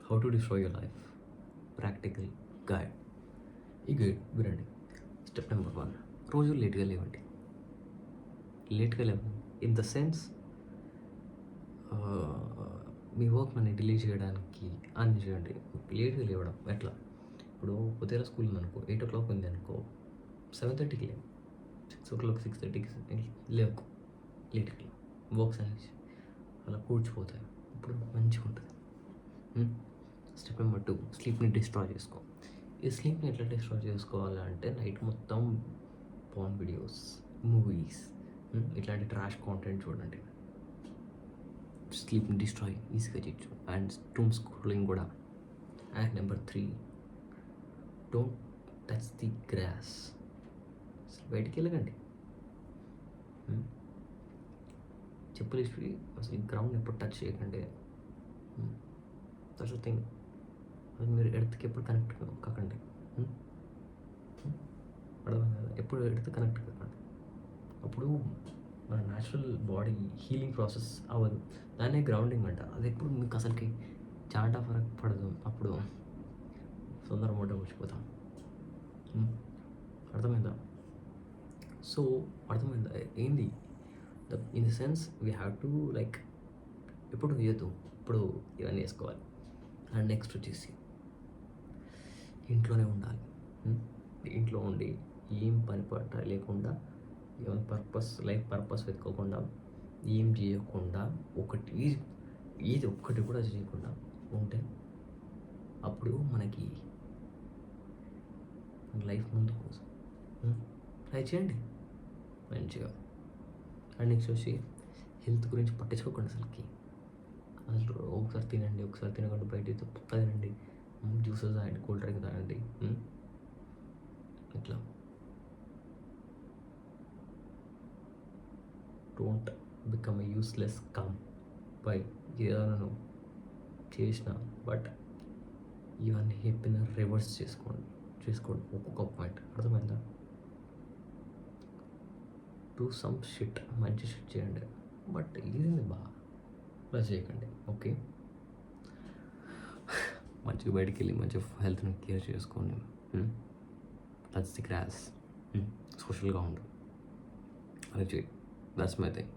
How to destroy your life practical guide. ఈ guide వినండి. Step number 1, రోజు లేట్గా లేవండి. లేట్గా లేవు ఇన్ ద సెన్స్ మీ వర్క్ని డిలే చేయడానికి అన్ని చేయండి. లేట్గా లేవడం ఎట్లా? ఇప్పుడు పొద్దున స్కూల్ ఉందనుకో, 8 o'clock ఉంది అనుకో, 7:30కి లేవు, 6 o'clock 6:30కి లేవు, లేట్కి వర్క్స్ అనేసి అలా కూర్చిపోతాయి. ఇప్పుడు మంచిగా ఉంటుంది. స్టెప్ నెంబర్ 2, స్లీప్ని డిస్ట్రాయ్ చేసుకో. ఈ స్లీప్ని ఎట్లా డిస్ట్రాయ్ చేసుకోవాలంటే నైట్ మొత్తం పాన్ వీడియోస్, మూవీస్, ఇట్లాంటి ట్రాష్ కాంటెంట్ చూడండి. స్లీప్ని డిస్ట్రాయ్ ఈజీగా చేయొచ్చు. అండ్ డూమ్ స్క్రోలింగ్ కూడా. And number 3, don't touch the grass. అసలు బయటికి వెళ్ళకండి. చెప్పులు ఇచ్చి అసలు గ్రౌండ్ ఎప్పుడు టచ్ చేయకండి. That's the thing. అది మీరు ఎర్త్కి ఎప్పుడు కనెక్ట్ కాకండి. అర్థమైంది కదా? ఎప్పుడు ఎర్త్ కనెక్ట్ కాకండి. అప్పుడు మన న్యాచురల్ బాడీ హీలింగ్ ప్రాసెస్ అవ్వదు. దాన్నే గ్రౌండింగ్ అంట. అది ఎప్పుడు మీకు అసలుకి చాంటా ఫరక్ పడదు. అప్పుడు తొందర మూట వచ్చిపోతాం. అర్థమైందా? సో అర్థమైందా ఏంది? In the sense we have to like ఎప్పుడు వేయద్దు, ఇప్పుడు ఇవన్నీ వేసుకోవాలి. అండ్ నెక్స్ట్ వచ్చేసి ఇంట్లోనే ఉండాలి. ఇంట్లో ఉండి ఏం పని పట్ట లేకుండా, ఏమైనా లైఫ్ పర్పస్ వెతుకోకుండా, ఏం చేయకుండా, ఏది ఒక్కటి కూడా చేయకుండా ఉంటే అప్పుడు మనకి లైఫ్ ముందు కోసం ట్రై చేయండి మంచిగా. అండ్ నెక్స్ట్ వచ్చి హెల్త్ గురించి పట్టించుకోకండి అసలు ఒకసారి తినండి, ఒకసారి తినకుండా బయట పక్క తినండి, జ్యూసెస్ తాగండి, కూల్ డ్రింక్ తాగండి. ఇట్లా don't become a useless come by ఏదైనా చేసిన. బట్ ఇవన్నీ చెప్పిన రివర్స్ చేసుకోండి ఒక్కొక్క పాయింట్. అర్థమైందా? డూ సమ్ షిట్, మంచి షిట్ చేయండి. బట్ ఇది బాగా ప్లస్ చేయకండి. ఓకే, మంచిగా బయటికి వెళ్ళి మంచిగా హెల్త్ని కేర్ చేసుకోండి. టచ్ ది గ్రాస్, సోషల్గా ఉండు. అది చేయి. That's my thing.